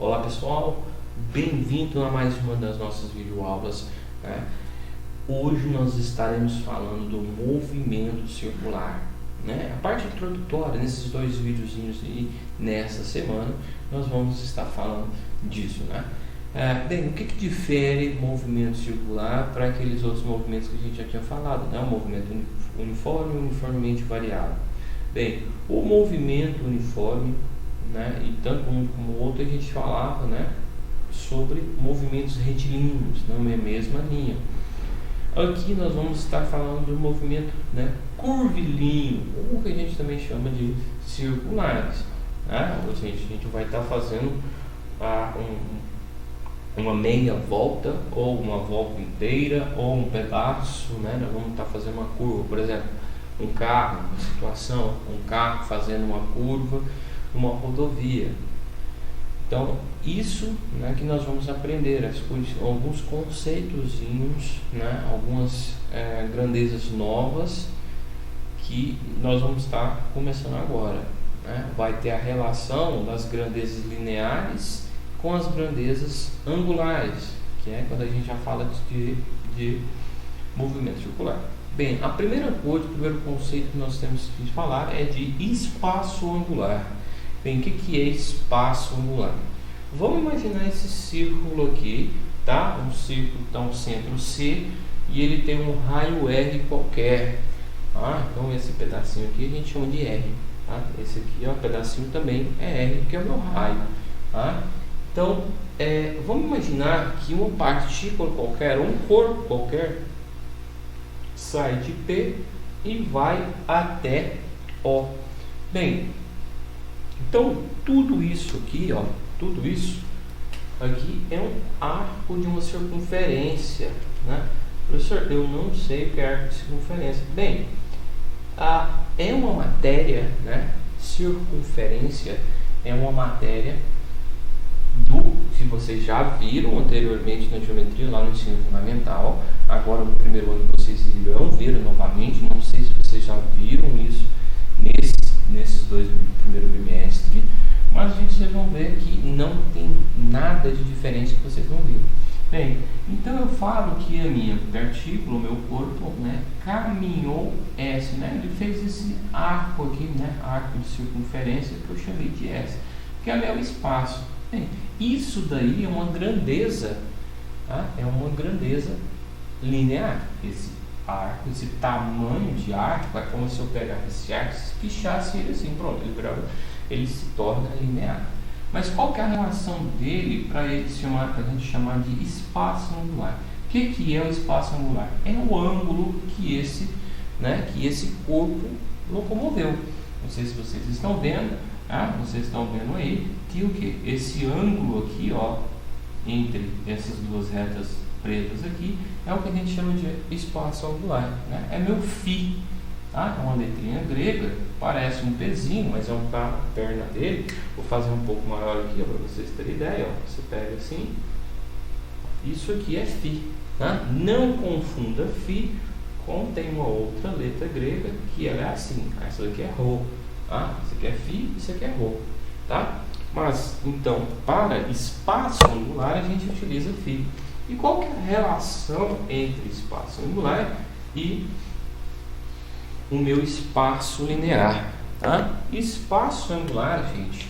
Olá pessoal, bem-vindo a mais uma das nossas videoaulas, né? Hoje nós estaremos falando do movimento circular, né? A parte introdutória, nesses dois videozinhos aí, nessa semana, nós vamos estar falando disso, né? Bem, o que difere movimento circular para aqueles outros movimentos que a gente já tinha falado, né? O movimento uniforme e uniformemente variável. Bem, o movimento uniforme, né, e tanto um como o outro a gente falava, né, sobre movimentos retilíneos, não é a mesma linha. Aqui nós vamos estar falando do movimento, né, curvilíneo, ou que a gente também chama de circulares, né? Ou seja, a gente vai estar fazendo uma meia volta, ou uma volta inteira, ou um pedaço, né? Nós vamos estar fazendo uma curva, por exemplo, um carro, uma situação, um carro fazendo uma curva numa rodovia. Então, isso, né, que nós vamos aprender, alguns conceitozinhos, né, algumas grandezas novas que nós vamos estar começando agora, né? Vai ter a relação das grandezas lineares com as grandezas angulares, que é quando a gente já fala de movimento circular. Bem, a primeira coisa, o primeiro conceito que nós temos que falar é de espaço angular. Bem, o que é espaço angular? Vamos imaginar esse círculo aqui, tá? Um círculo está um centro C e ele tem um raio R qualquer. Tá? Então esse pedacinho aqui a gente chama de R. Tá? Esse aqui, ó, pedacinho também é R, que é o meu raio. Tá? Então, vamos imaginar que uma partícula qualquer, um corpo qualquer, sai de P e vai até O. Bem, então tudo isso aqui, ó, tudo isso aqui é um arco de uma circunferência, né? Professor, eu não sei o que é arco de circunferência. Bem, é uma matéria, né? Circunferência é uma matéria se vocês já viram anteriormente na geometria lá no ensino fundamental, agora no primeiro ano vocês irão ver novamente, não sei se vocês já viram isso nesses dois primeiros bimestres, mas vocês vão ver que não tem nada de diferente que vocês vão ver. Bem, então eu falo que a minha partícula, o meu corpo, né, caminhou S, né, ele fez esse arco aqui, né, arco de circunferência que eu chamei de S, que é o meu espaço. Bem, isso daí é uma grandeza, tá? É uma grandeza linear. Esse arco, esse tamanho de arco, é como se eu pegasse esse arco, pichasse ele assim, pronto, ele se torna linear. Mas qual que é a relação dele para a gente chamar de espaço angular? O que é o espaço angular? É o ângulo que esse corpo locomoveu. Não sei se vocês estão vendo. Vocês estão vendo aí que o que? Esse ângulo aqui, ó, entre essas duas retas pretas aqui, é o que a gente chama de espaço angular, né? É meu φ, tá? É uma letrinha grega, parece um pezinho, mas é a perna dele. Vou fazer um pouco maior aqui para vocês terem ideia, ó. Você pega assim, isso aqui é φ, tá? Não confunda φ com tem uma outra letra grega que ela é assim, essa daqui é ρ. Isso aqui é φ, isso aqui é ρ, tá? Mas, então, para espaço angular a gente utiliza φ. E qual que é a relação entre espaço angular e o meu espaço linear, tá? Espaço angular, gente,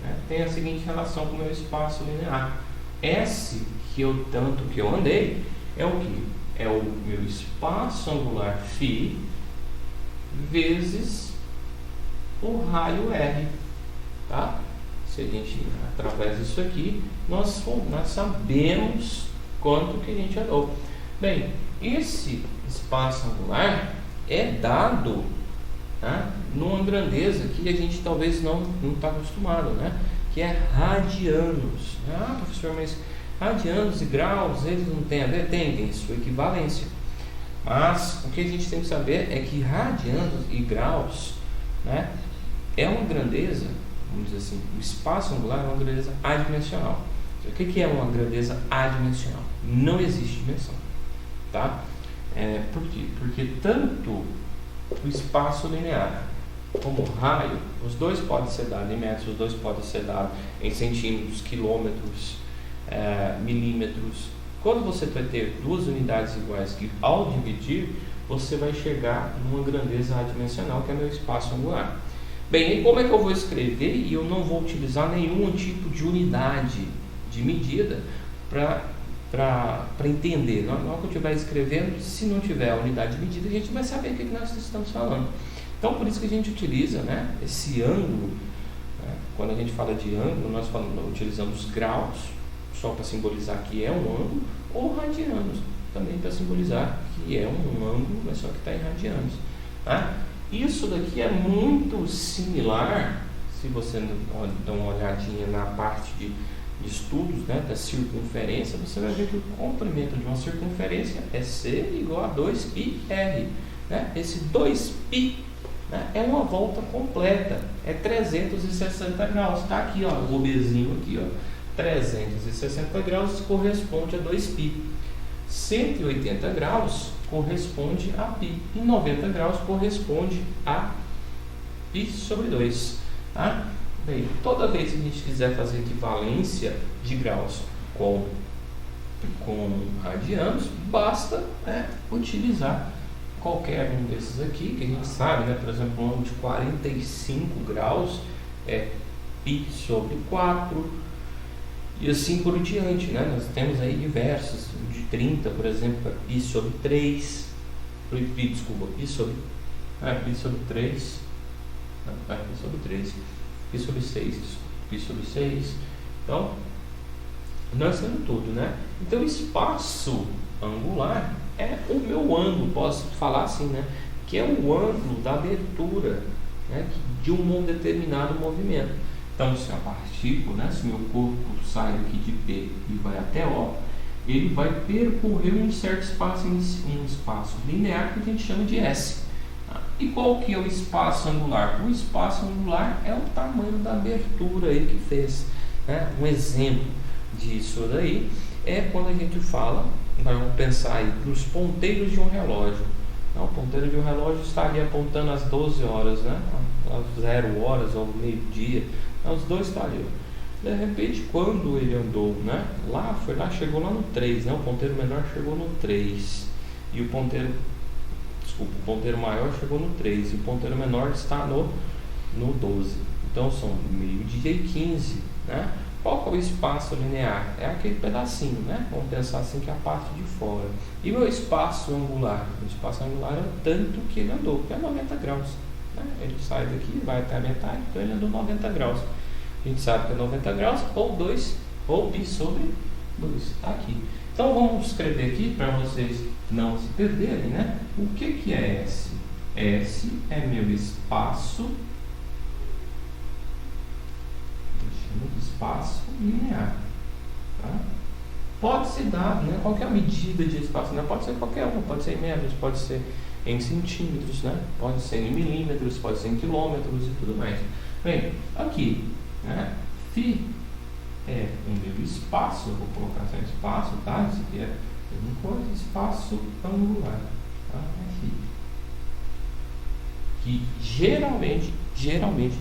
né, tem a seguinte relação com o meu espaço linear. S, que eu andei, é o que? É o meu espaço angular φ vezes o raio R, tá? Se a gente através disso aqui, nós sabemos quanto que a gente andou. Bem, esse espaço angular é dado, tá, numa grandeza que a gente talvez não está acostumado, né? Que é radianos. Professor, mas radianos e graus, eles não têm a ver? Tem sua equivalência. Mas o que a gente tem que saber é que radianos e graus, né, é uma grandeza, vamos dizer assim, o espaço angular é uma grandeza adimensional. O que é uma grandeza adimensional? Não existe dimensão, tá? Por quê? Porque tanto o espaço linear como raio, os dois podem ser dados em metros, os dois podem ser dados em centímetros, quilômetros, milímetros. Quando você vai ter duas unidades iguais que, ao dividir, você vai chegar numa grandeza adimensional, que é meu espaço angular. Bem, e como é que eu vou escrever e eu não vou utilizar nenhum tipo de unidade de medida para entender? Na hora que eu estiver escrevendo, se não tiver a unidade de medida, a gente vai saber o que nós estamos falando. Então, por isso que a gente utiliza, né, esse ângulo. Né? Quando a gente fala de ângulo, nós utilizamos graus, só para simbolizar que é um ângulo, ou radianos, também para simbolizar que é um ângulo, mas só que está em radianos. Tá? Isso daqui é muito similar, se você dá uma olhadinha na parte de estudos, né, da circunferência, você vai ver que o comprimento de uma circunferência é C igual a 2πr. Né? Esse 2π, né, é uma volta completa, é 360 graus. Está aqui, ó, o obesinho aqui, ó, 360 graus corresponde a 2π. 180 graus corresponde a π. E 90 graus corresponde a π sobre 2. Tá? Bem, toda vez que a gente quiser fazer equivalência de graus com radianos, basta, né, utilizar qualquer um desses aqui, que a gente sabe, né, por exemplo, um ângulo de 45 graus é π sobre 4, e assim por diante, né? Nós temos aí diversos, de 30, por exemplo, é π sobre 3, π sobre 3, π sobre 3, π sobre 6, π sobre 6, então, nós temos tudo, né? Então, o espaço angular é o meu ângulo, posso falar assim, né? Que é o ângulo da abertura, né, de um determinado movimento. Então, se a partícula, né, se meu corpo sai daqui de P e vai até O, ele vai percorrer um certo espaço, um espaço linear que a gente chama de S. E qual que é o espaço angular? O espaço angular é o tamanho da abertura aí que fez. Né? Um exemplo disso daí é quando a gente fala, vamos pensar aí nos ponteiros de um relógio. O ponteiro de um relógio está ali apontando às 12 horas, né? Às 0 horas ou meio-dia. Os dois estão ali. De repente, quando ele andou, né, chegou lá no 3, né? O ponteiro menor chegou no 3. E o ponteiro maior chegou no 3. E o ponteiro menor está no 12. Então são meio-dia e 15, né? Qual que é o espaço linear? É aquele pedacinho, né? Vamos pensar assim, que é a parte de fora. E o meu espaço angular? O espaço angular é o tanto que ele andou, que é 90 graus. Né? Ele sai daqui, vai até a metade, então ele andou 90 graus. A gente sabe que é 90 graus, ou 2, ou π sobre 2. Está aqui. Então vamos escrever aqui, para vocês não se perderem, né? O que é S? S é meu espaço linear. Tá? Pode ser dado, né, qualquer medida de espaço, né? Pode ser qualquer uma, pode ser em metros, pode ser em centímetros, né? Pode ser em milímetros, pode ser em quilômetros e tudo mais. Bem, aqui, né, φ é o meu espaço, eu vou colocar só espaço, tá? Isso aqui é a mesma coisa, espaço angular, tá? É φ. Que geralmente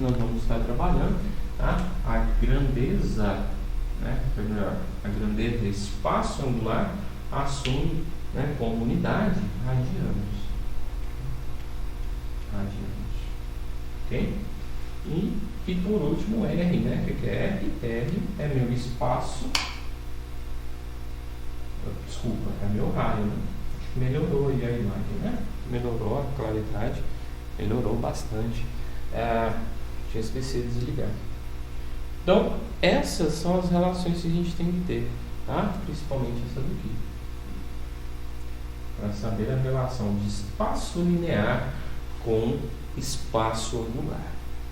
nós vamos estar trabalhando, tá? A grandeza, né, a grandeza espaço angular assume, né, como unidade radianos. Ok? E por último R, né? O que é R? R é meu espaço, desculpa, é meu raio, né? Acho que melhorou aí a imagem, né? Melhorou a claridade, melhorou bastante. Tinha esquecido de desligar. Então, essas são as relações que a gente tem que ter, tá? Principalmente essa daqui, para saber a relação de espaço linear com espaço angular.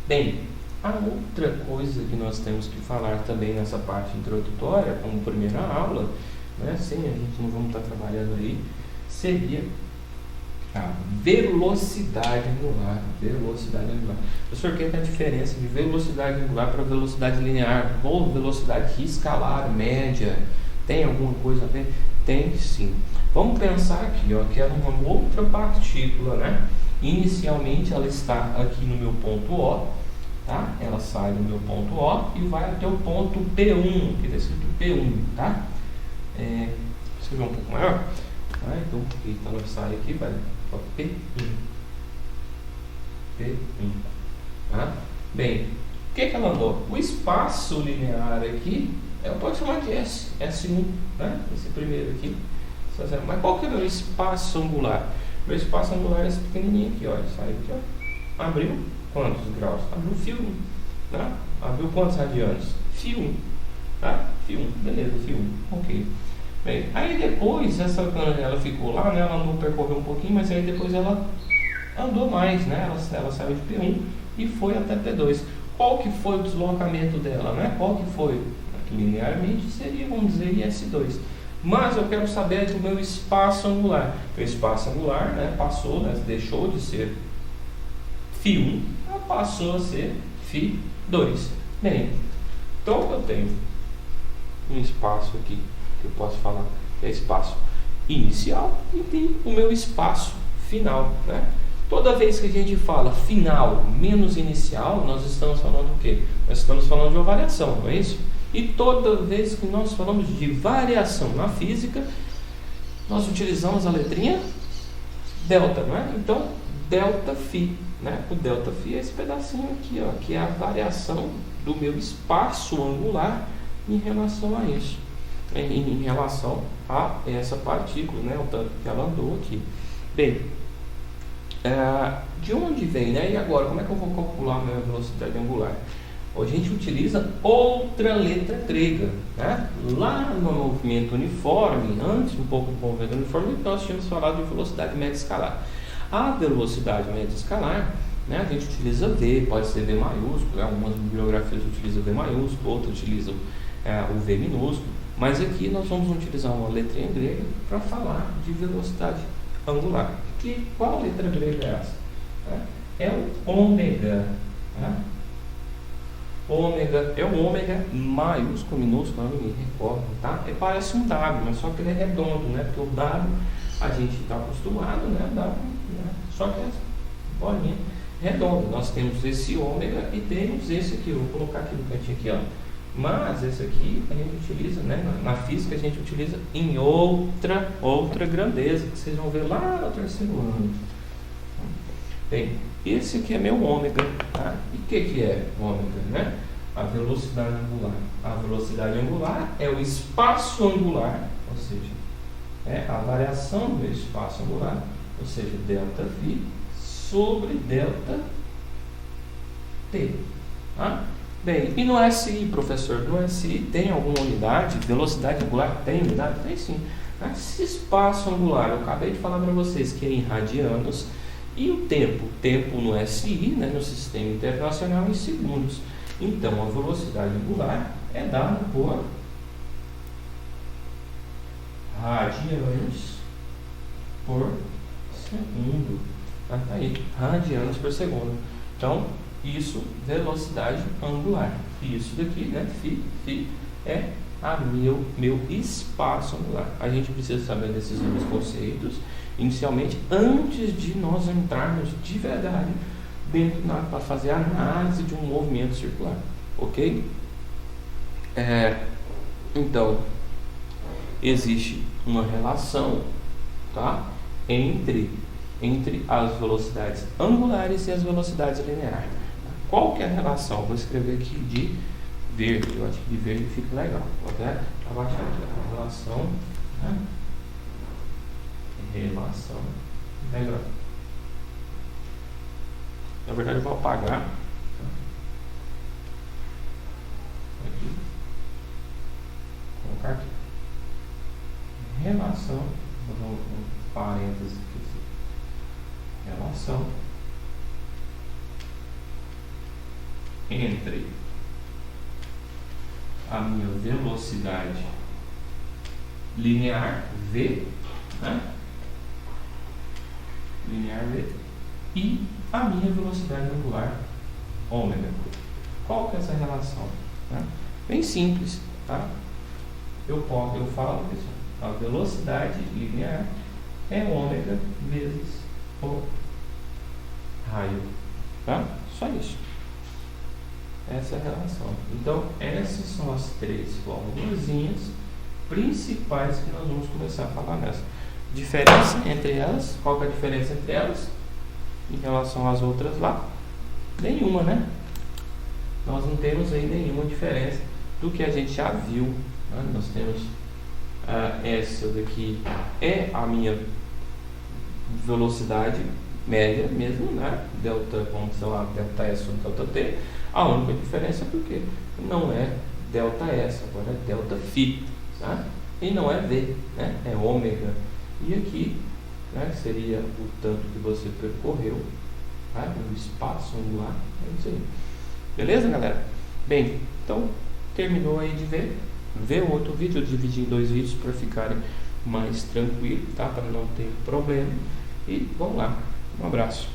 Bem, a outra coisa que nós temos que falar também nessa parte introdutória, como primeira aula, né, sem a gente não vamos estar trabalhando aí, seria a velocidade angular. Velocidade angular. Professor, qual é a diferença de velocidade angular para velocidade linear? Ou velocidade escalar, média? Tem alguma coisa a ver? Tem sim. Vamos pensar aqui, ó, que é uma outra partícula, né? Inicialmente ela está aqui no meu ponto O, tá? Ela sai do meu ponto O e vai até o ponto P1, que está escrito P1, tá? Você vê um pouco maior? Então, então ela sai aqui, vai para P1. P1. Tá? Bem, o que ela andou? O espaço linear aqui, eu posso chamar de S1, né? Esse primeiro aqui. Mas qual que é o meu espaço angular? Meu espaço angular é esse pequenininho aqui, ó. Ele saiu aqui, ó. Abriu quantos graus? Abriu fio 1, né? Abriu quantos radianos? Φ1, tá? Φ1, beleza, Φ1, ok. Bem, aí depois, essa ela ficou lá, né? Ela andou, percorreu um pouquinho, mas aí depois ela andou mais, né? Ela saiu de P1 e foi até P2. Qual que foi o deslocamento dela, né? Qual que foi? Linearmente seria, vamos dizer, S2. Mas eu quero saber do meu espaço angular. O espaço angular, né, passou, né, deixou de ser Φ1, passou a ser Φ2. Bem, então eu tenho um espaço aqui que eu posso falar que é espaço inicial e tem o meu espaço final, né? Toda vez que a gente fala final menos inicial, nós estamos falando o quê? Nós estamos falando de uma variação, não é isso? E toda vez que nós falamos de variação na física, nós utilizamos a letrinha delta, não é? Então, delta φ, né? O delta φ é esse pedacinho aqui, ó, que é a variação do meu espaço angular em relação a isso, em relação a essa partícula, né? O tanto que ela andou aqui. Bem, de onde vem, né? E agora, como é que eu vou calcular a minha velocidade angular? A gente utiliza outra letra grega, né? Lá no movimento uniforme, antes um pouco do movimento uniforme, nós tínhamos falado de velocidade média escalar. A velocidade média escalar, né, a gente utiliza V, pode ser V maiúsculo, algumas bibliografias utilizam V maiúsculo, outras utilizam o V minúsculo, mas aqui nós vamos utilizar uma letrinha grega para falar de velocidade angular. Qual letra grega é essa? É o ômega, né? Ômega, é o ômega maiúsculo, minúsculo, não me recordo, tá? Parece um W, mas só que ele é redondo, né? Porque o W a gente está acostumado, né? W, né? Só que é bolinha redonda. Nós temos esse ômega e temos esse aqui. Eu vou colocar aqui no cantinho aqui, ó. Mas esse aqui a gente utiliza, né? Na física a gente utiliza em outra grandeza, que vocês vão ver lá no terceiro ano. Bem, esse aqui é meu ômega, tá? E o que é ômega, né? A velocidade angular. A velocidade angular é o espaço angular, ou seja, é a variação do espaço angular, ou seja, delta V sobre delta T, tá? Bem, e no SI, professor, no SI tem alguma unidade? Velocidade angular tem unidade? Tem sim. Esse espaço angular, eu acabei de falar para vocês que é em radianos. E o tempo no SI, né, no Sistema Internacional, em segundos. Então, a velocidade angular é dada por radianos por segundo. Tá aí, radianos por segundo. Então, isso, velocidade angular. E isso daqui, né, φ é meu espaço angular. A gente precisa saber desses dois conceitos inicialmente, antes de nós entrarmos de verdade dentro para fazer a análise de um movimento circular, ok? Então, existe uma relação, tá, entre as velocidades angulares e as velocidades lineares. Qual que é a relação? Vou escrever aqui de verde, eu acho que de verde fica legal, ok? Abaixar aqui a relação, né? Relação melhor. Na verdade eu vou apagar aqui, colocar aqui relação, vou dar um parênteses aqui, relação entre a minha velocidade linear V, né? Linear V, e a minha velocidade angular ômega. Qual que é essa relação? Tá? Bem simples, tá? Eu falo que a velocidade linear é ômega vezes o raio, tá? Só isso. Essa é a relação. Então, essas são as 3 formulazinhas principais que nós vamos começar a falar nessa. Diferença entre elas, qual que é a diferença entre elas em relação às outras lá? Nenhuma, né? Nós não temos aí nenhuma diferença do que a gente já viu, né? Nós temos essa daqui é a minha velocidade média mesmo, né? Delta, vamos sei lá, delta S ou delta T. A única diferença é porque não é delta S, agora é delta φ, tá? E não é V, né? É ômega. E aqui, né, seria o tanto que você percorreu, tá? No espaço angular. É isso aí. Beleza, galera? Bem, então terminou aí de ver. Vê o outro vídeo, eu dividi em 2 vídeos para ficarem mais tranquilo, tá? Para não ter problema. E vamos lá. Um abraço.